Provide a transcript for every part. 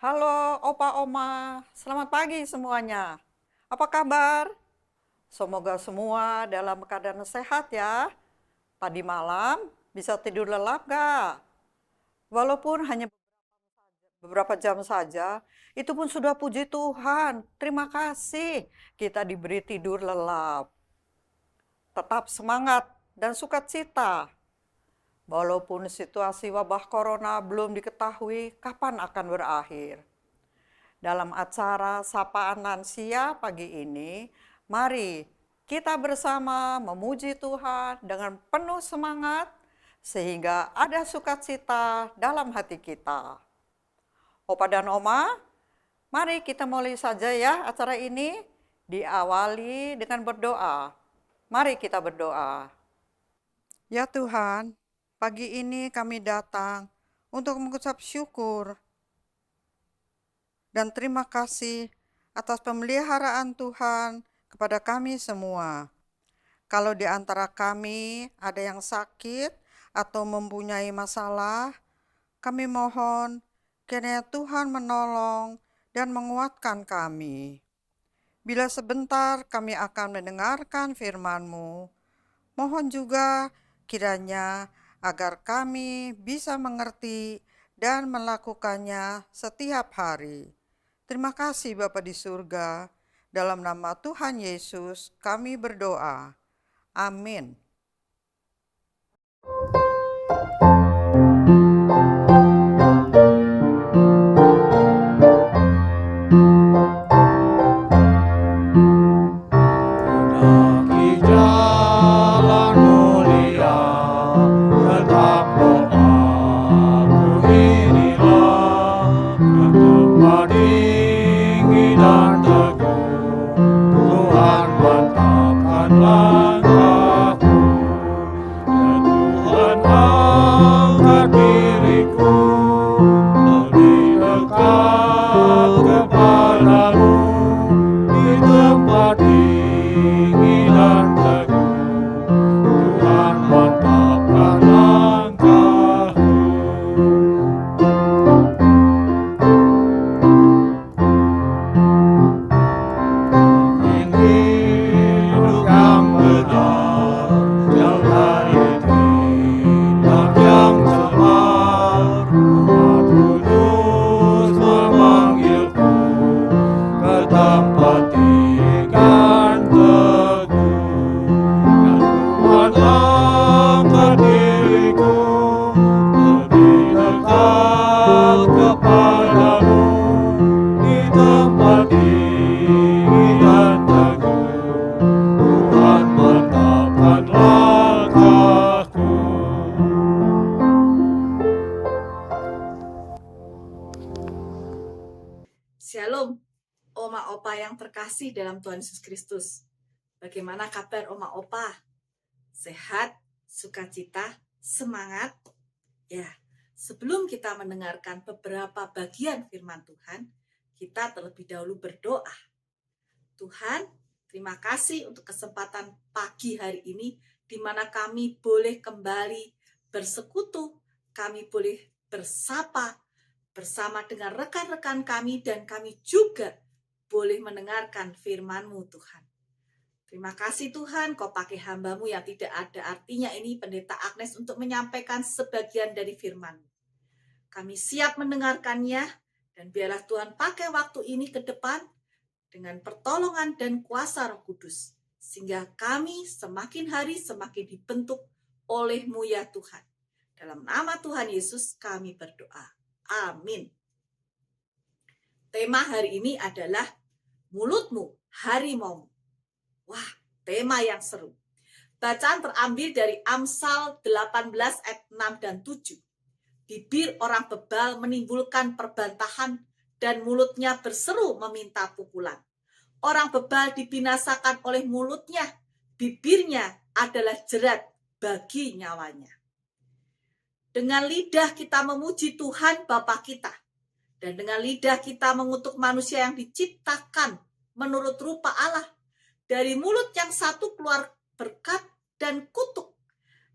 Halo Opa Oma, selamat pagi semuanya. Apa kabar? Semoga semua dalam keadaan sehat ya. Tadi malam bisa tidur lelap gak? Walaupun hanya beberapa jam saja, itu pun sudah puji Tuhan. Terima kasih kita diberi tidur lelap. Tetap semangat dan sukacita. Walaupun situasi wabah corona belum diketahui kapan akan berakhir. Dalam acara Sapaan Lansia pagi ini, mari kita bersama memuji Tuhan dengan penuh semangat sehingga ada sukacita dalam hati kita. Opa dan Oma, mari kita mulai saja ya acara ini diawali dengan berdoa. Mari kita berdoa. Ya Tuhan, pagi ini kami datang untuk mengucap syukur dan terima kasih atas pemeliharaan Tuhan kepada kami semua. Kalau di antara kami ada yang sakit atau mempunyai masalah, kami mohon kiranya Tuhan menolong dan menguatkan kami. Bila sebentar kami akan mendengarkan firman-Mu, mohon juga kiranya agar kami bisa mengerti dan melakukannya setiap hari. Terima kasih Bapa di surga, dalam nama Tuhan Yesus kami berdoa. Amin. Kaki jalan mulia, tetap doaku inilah, ketupat tinggi dan teguh, Tuhan mantapkan langkahku. Ya Tuhan angkat diriku, lebih dekat kepadamu, di tempat tinggi dan teguh, Tuhan mantapkan langkahku. Ingin hidup yang benar, jauh dari tindak yang cemar, Umat kudus memanggilku ke tempat ikan teguh. Ya Tuhan angkat diriku, lebih dekat kepadamu, di tempat tinggi dan teguh, Tuhan mantapkan langkahku. Shalom, Oma Opa yang terkasih dalam Tuhan Yesus Kristus. Bagaimana kabar Oma Opa? Sehat, sukacita, semangat? Ya, sebelum kita mendengarkan beberapa bagian firman Tuhan, kita terlebih dahulu berdoa. Tuhan, terima kasih untuk kesempatan pagi hari ini di mana kami boleh kembali bersekutu, kami boleh bersapa bersama dengan rekan-rekan kami, dan kami juga boleh mendengarkan firman-Mu Tuhan. Terima kasih Tuhan, Kau pakai hamba-Mu yang tidak ada artinya ini, Pendeta Agnes, untuk menyampaikan sebagian dari firman-Mu. Kami siap mendengarkannya, dan biarlah Tuhan pakai waktu ini ke depan dengan pertolongan dan kuasa Roh Kudus, sehingga kami semakin hari semakin dibentuk oleh-Mu ya Tuhan. Dalam nama Tuhan Yesus kami berdoa. Amin. Tema hari ini adalah mulutmu harimau. Wah, tema yang seru. Bacaan terambil dari Amsal 18 ayat 6 dan 7. Bibir orang bebal menimbulkan perbantahan dan mulutnya berseru meminta pukulan. Orang bebal dibinasakan oleh mulutnya, bibirnya adalah jerat bagi nyawanya. Dengan lidah kita memuji Tuhan Bapa kita, dan dengan lidah kita mengutuk manusia yang diciptakan menurut rupa Allah. Dari mulut yang satu keluar berkat dan kutuk.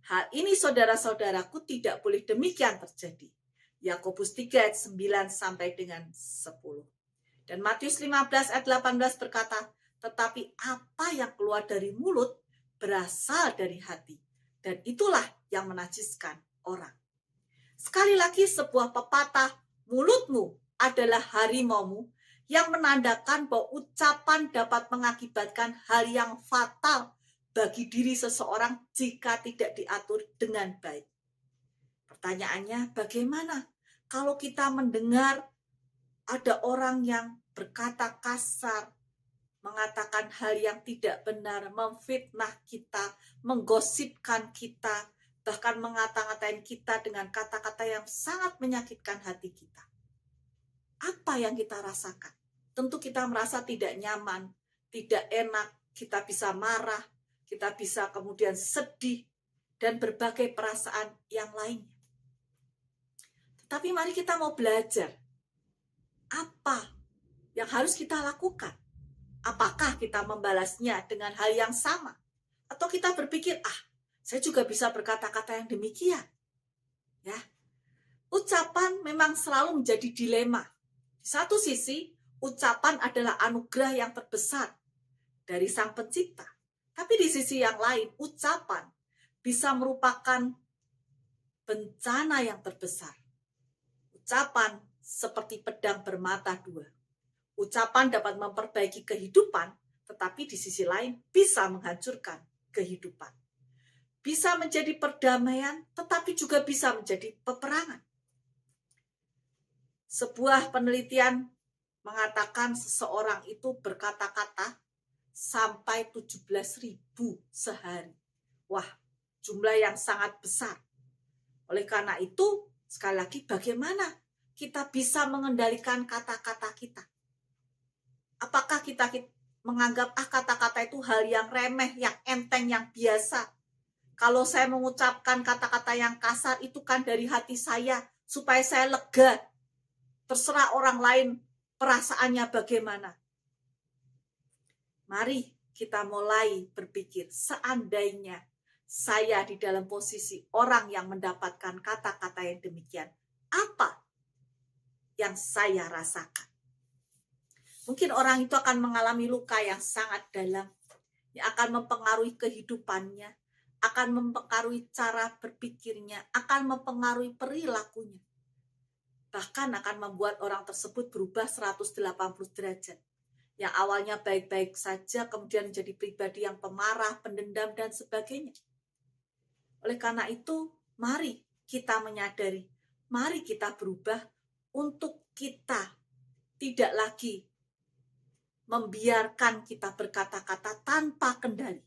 Hal ini saudara-saudaraku tidak boleh demikian terjadi. Yakobus 3 ayat 9 sampai dengan 10. Dan Matius 15 ayat 18 berkata, tetapi apa yang keluar dari mulut berasal dari hati, dan itulah yang menajiskan orang. Sekali lagi sebuah pepatah, mulutmu adalah harimaumu, yang menandakan bahwa ucapan dapat mengakibatkan hal yang fatal bagi diri seseorang jika tidak diatur dengan baik. Pertanyaannya, bagaimana kalau kita mendengar ada orang yang berkata kasar, mengatakan hal yang tidak benar, memfitnah kita, menggosipkan kita, bahkan mengata-ngatain kita dengan kata-kata yang sangat menyakitkan hati kita? Apa yang kita rasakan? Tentu kita merasa tidak nyaman, tidak enak, kita bisa marah, kita bisa kemudian sedih, dan berbagai perasaan yang lainnya. Tetapi mari kita mau belajar, apa yang harus kita lakukan? Apakah kita membalasnya dengan hal yang sama? Atau kita berpikir, saya juga bisa berkata-kata yang demikian. Ya, ucapan memang selalu menjadi dilema. Di satu sisi, ucapan adalah anugerah yang terbesar dari Sang Pencipta. Tapi di sisi yang lain, ucapan bisa merupakan bencana yang terbesar. Ucapan seperti pedang bermata dua. Ucapan dapat memperbaiki kehidupan, tetapi di sisi lain bisa menghancurkan kehidupan. Bisa menjadi perdamaian, tetapi juga bisa menjadi peperangan. Sebuah penelitian mengatakan seseorang itu berkata-kata sampai 17.000 sehari. Wah, jumlah yang sangat besar. Oleh karena itu, sekali lagi bagaimana kita bisa mengendalikan kata-kata kita? Apakah kita menganggap kata-kata itu hal yang remeh, yang enteng, yang biasa? Kalau saya mengucapkan kata-kata yang kasar itu kan dari hati saya supaya saya lega. Terserah orang lain perasaannya bagaimana. Mari kita mulai berpikir, seandainya saya di dalam posisi orang yang mendapatkan kata-kata yang demikian, apa yang saya rasakan? Mungkin orang itu akan mengalami luka yang sangat dalam, yang akan mempengaruhi kehidupannya, akan mempengaruhi cara berpikirnya, akan mempengaruhi perilakunya. Bahkan akan membuat orang tersebut berubah 180 derajat. Yang awalnya baik-baik saja, kemudian menjadi pribadi yang pemarah, pendendam, dan sebagainya. Oleh karena itu, mari kita menyadari, mari kita berubah untuk kita tidak lagi membiarkan kita berkata-kata tanpa kendali.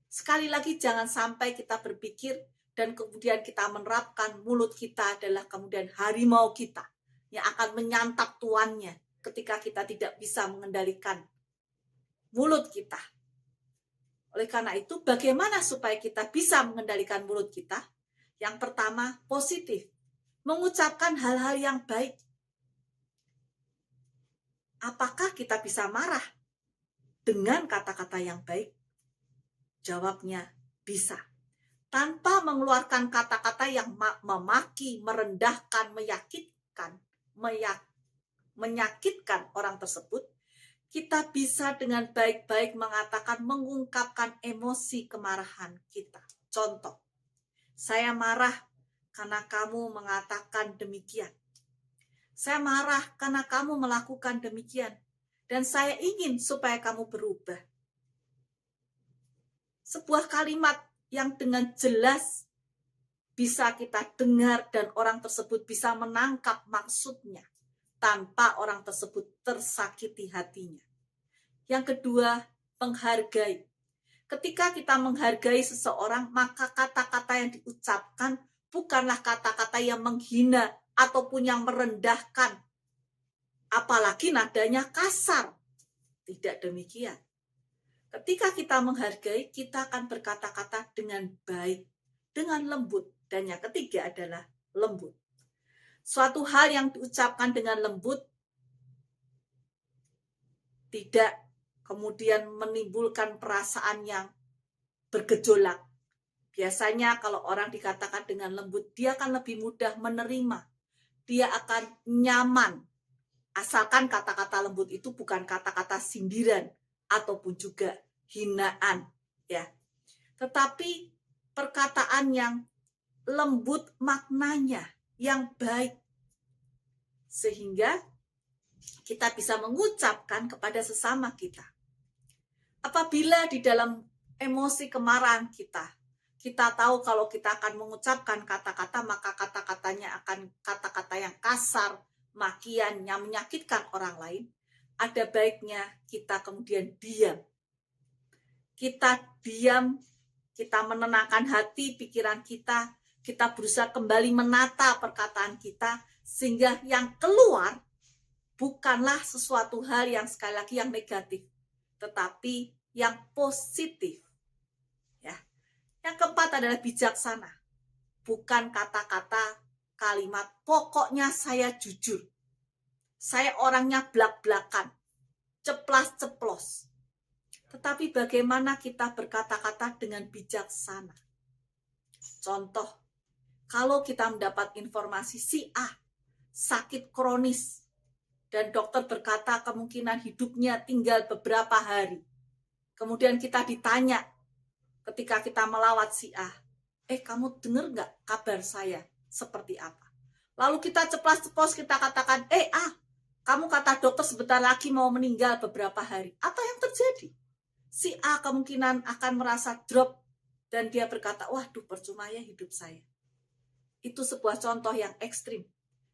Sekali lagi, jangan sampai kita berpikir dan kemudian kita menerapkan mulut kita adalah kemudian harimau kita yang akan menyantap tuannya ketika kita tidak bisa mengendalikan mulut kita. Oleh karena itu, bagaimana supaya kita bisa mengendalikan mulut kita? Yang pertama, positif. Mengucapkan hal-hal yang baik. Apakah kita bisa marah dengan kata-kata yang baik? Jawabnya, bisa. Tanpa mengeluarkan kata-kata yang memaki, merendahkan, menyakitkan orang tersebut, kita bisa dengan baik-baik mengatakan, mengungkapkan emosi kemarahan kita. Contoh, saya marah karena kamu mengatakan demikian. Saya marah karena kamu melakukan demikian. Dan saya ingin supaya kamu berubah. Sebuah kalimat yang dengan jelas bisa kita dengar dan orang tersebut bisa menangkap maksudnya tanpa orang tersebut tersakiti hatinya. Yang kedua, menghargai. Ketika kita menghargai seseorang, maka kata-kata yang diucapkan bukanlah kata-kata yang menghina ataupun yang merendahkan, apalagi nadanya kasar. Tidak demikian. Ketika kita menghargai, kita akan berkata-kata dengan baik, dengan lembut. Dan yang ketiga adalah lembut. Suatu hal yang diucapkan dengan lembut tidak kemudian menimbulkan perasaan yang bergejolak. Biasanya kalau orang dikatakan dengan lembut, dia akan lebih mudah menerima dia akan nyaman. Asalkan kata-kata lembut itu bukan kata-kata sindiran ataupun juga hinaan, ya. Tetapi perkataan yang lembut maknanya, yang baik. Sehingga kita bisa mengucapkan kepada sesama kita. Apabila di dalam emosi kemarahan kita tahu kalau kita akan mengucapkan kata-kata, maka kata-katanya akan kata-kata yang kasar, makian, yang menyakitkan orang lain. Ada baiknya kita kemudian diam. Kita diam, kita menenangkan hati, pikiran kita berusaha kembali menata perkataan kita, sehingga yang keluar bukanlah sesuatu hal yang sekali lagi yang negatif, tetapi yang positif. Ya. Yang keempat adalah bijaksana. Bukan kata-kata kalimat, pokoknya saya jujur. Saya orangnya blak-blakan, ceplas-ceplos. Tetapi bagaimana kita berkata-kata dengan bijaksana? Contoh, kalau kita mendapat informasi si A sakit kronis dan dokter berkata kemungkinan hidupnya tinggal beberapa hari. Kemudian kita ditanya ketika kita melawat si A, kamu dengar nggak kabar saya seperti apa? Lalu kita ceplas-ceplos kita katakan, kamu kata dokter sebentar lagi mau meninggal beberapa hari. Apa yang terjadi? Si A kemungkinan akan merasa drop dan dia berkata, waduh percuma ya hidup saya. Itu sebuah contoh yang ekstrim.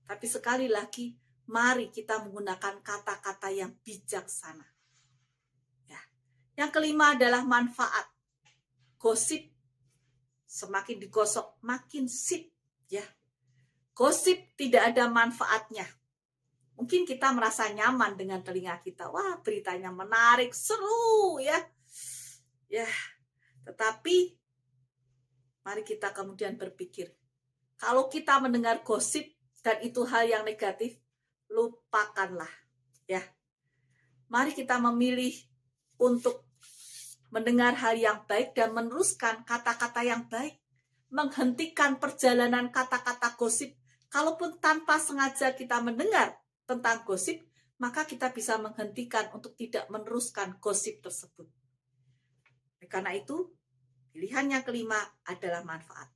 Tapi sekali lagi, mari kita menggunakan kata-kata yang bijaksana. Ya. Yang kelima adalah manfaat. Gosip, semakin digosok makin sip. Ya. Gosip tidak ada manfaatnya. Mungkin kita merasa nyaman dengan telinga kita. Wah, beritanya menarik, seru ya. Ya. Tetapi mari kita kemudian berpikir, kalau kita mendengar gosip dan itu hal yang negatif, lupakanlah. Ya. Mari kita memilih untuk mendengar hal yang baik dan meneruskan kata-kata yang baik. Menghentikan perjalanan kata-kata gosip. Kalaupun tanpa sengaja kita mendengar tentang gosip, maka kita bisa menghentikan untuk tidak meneruskan gosip tersebut. Karena itu, pilihan yang kelima adalah manfaat.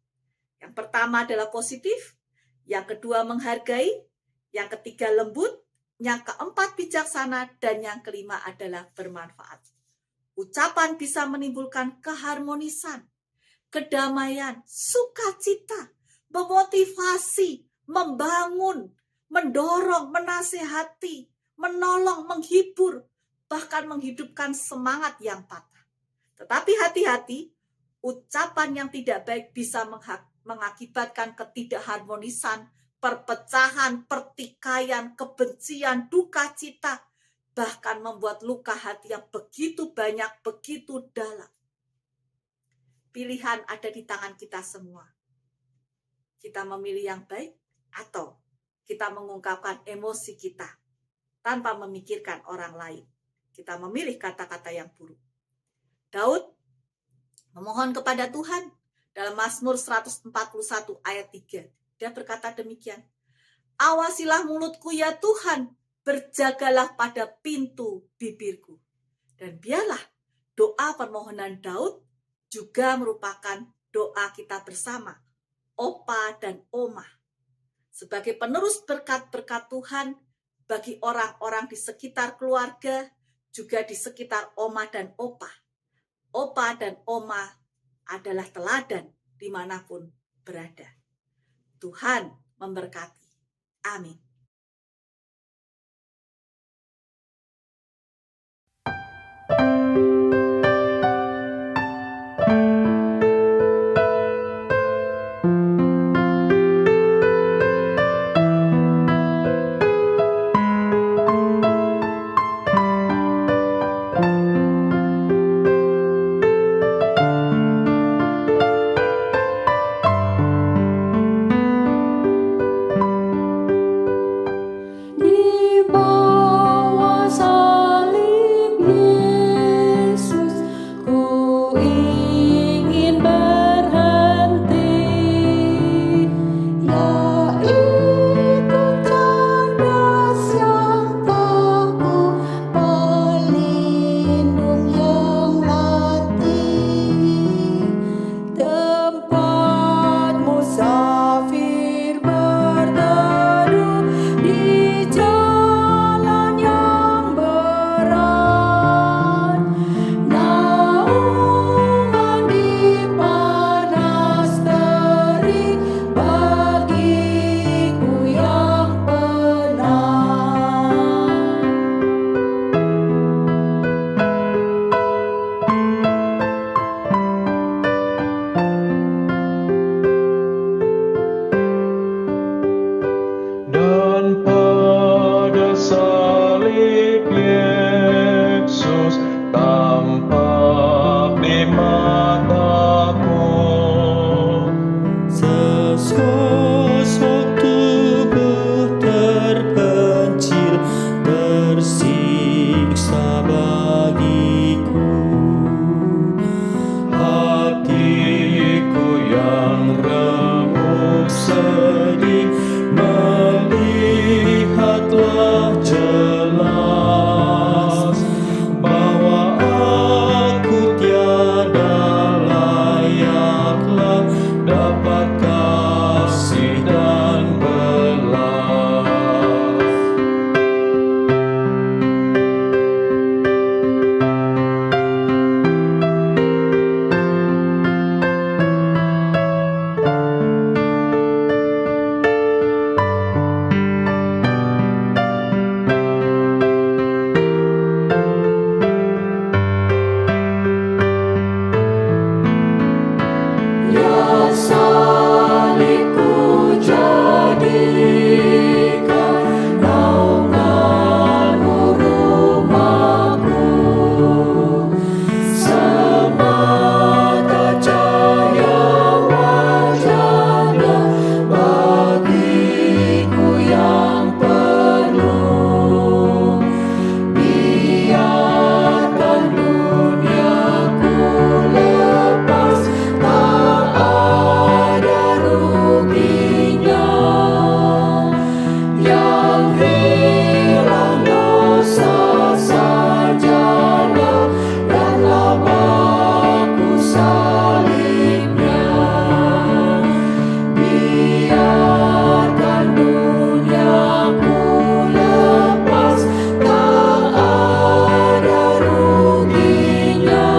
Yang pertama adalah positif, yang kedua menghargai, yang ketiga lembut, yang keempat bijaksana, dan yang kelima adalah bermanfaat. Ucapan bisa menimbulkan keharmonisan, kedamaian, sukacita, memotivasi, membangun, mendorong, menasehati, menolong, menghibur, bahkan menghidupkan semangat yang patah. Tetapi hati-hati, ucapan yang tidak baik bisa mengakibatkan ketidakharmonisan, perpecahan, pertikaian, kebencian, duka cita, bahkan membuat luka hati yang begitu banyak, begitu dalam. Pilihan ada di tangan kita semua. Kita memilih yang baik atau kita mengungkapkan emosi kita tanpa memikirkan orang lain. Kita memilih kata-kata yang buruk. Daud memohon kepada Tuhan dalam Mazmur 141 ayat 3. Dia berkata demikian, awasilah mulutku ya Tuhan, berjagalah pada pintu bibirku. Dan biarlah doa permohonan Daud juga merupakan doa kita bersama, Opa dan Oma. Sebagai penerus berkat-berkat Tuhan bagi orang-orang di sekitar keluarga, juga di sekitar Oma dan Opa. Opa dan Oma adalah teladan dimanapun berada. Tuhan memberkati. Amin. dapat kasih dan belas. Ya salibku jadikan naunganmu rumahku, semata cahaya wajahnya bagiku yang penuh. Biarkan duniaku lepas, tak ada ruginya. Yang hilang dosa sajalah, dan lamaku salibnya. Biarkan duniaku lepas, tak ada ruginya.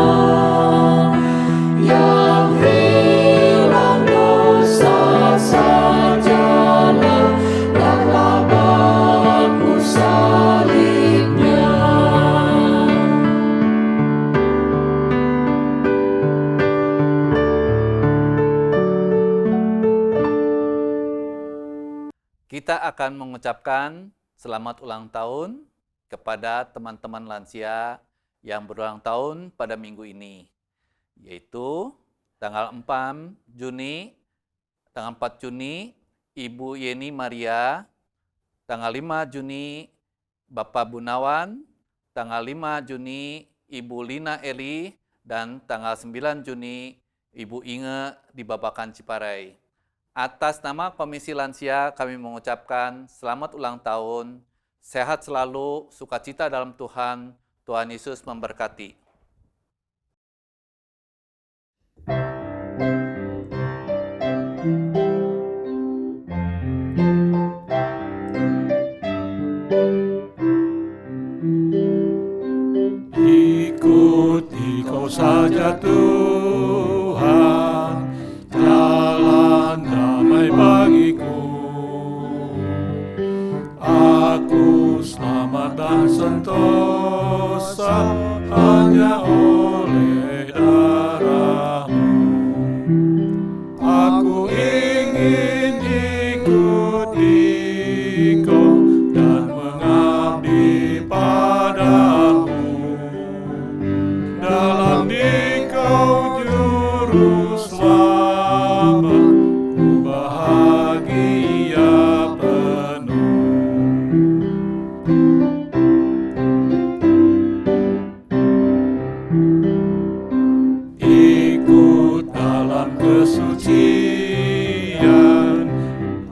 Yang hilang dosa sajalah, dan lamaku salibnya. Kita akan mengucapkan selamat ulang tahun kepada teman-teman lansia yang berulang tahun pada minggu ini, yaitu tanggal 4 Juni, Ibu Yeni Maria, tanggal 5 Juni Bapak Bunawan, tanggal 5 Juni Ibu Lina Eli, dan tanggal 9 Juni Ibu Inge di Babakan Ciparai. Atas nama Komisi Lansia kami mengucapkan selamat ulang tahun, sehat selalu, sukacita dalam Tuhan, Tuhan Yesus memberkati. Ikuti kau saja Tuhan, jalan damai bagiku. Aku selamat dan sentosa hanya oleh darah-Mu. Aku ingin ikuti Kau dan mengabdi padamu. Dalam Dikau juru selamat, ku bahagia penuh. Ikut dalam kesucian,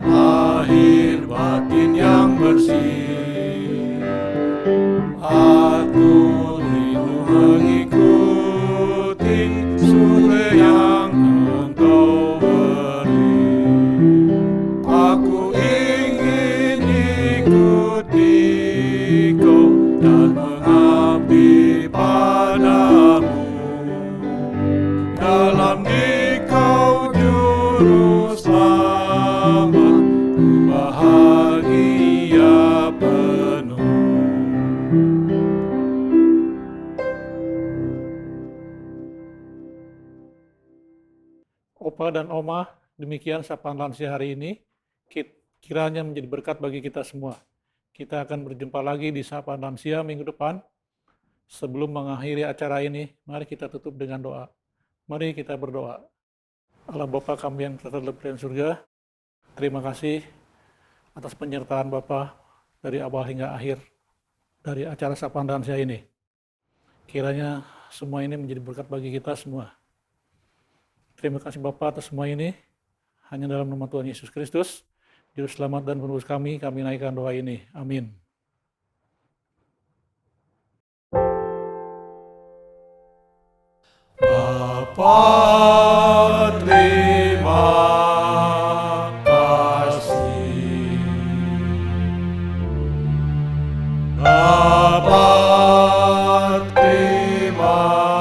lahir batin yang bersih. Aku rindu mengikuti surga yang Engkau beri. Aku ingin ikuti Kau dan mengabdi padamu. Dalam Dikau juru selamat, ku bahagia penuh. Opa dan Oma, demikian sapaan lansia hari ini. Kiranya menjadi berkat bagi kita semua. Kita akan berjumpa lagi di sapaan lansia minggu depan. Sebelum mengakhiri acara ini, mari kita tutup dengan doa. Mari kita berdoa. Allah Bapa kami yang terlebih di surga, terima kasih atas penyertaan Bapa dari awal hingga akhir dari acara sapaan lansia ini. Kiranya semua ini menjadi berkat bagi kita semua. Terima kasih Bapa atas semua ini. Hanya dalam nama Tuhan Yesus Kristus, Juru Selamat dan Penebus kami naikkan doa ini. Amin. Bapa, terima Bapa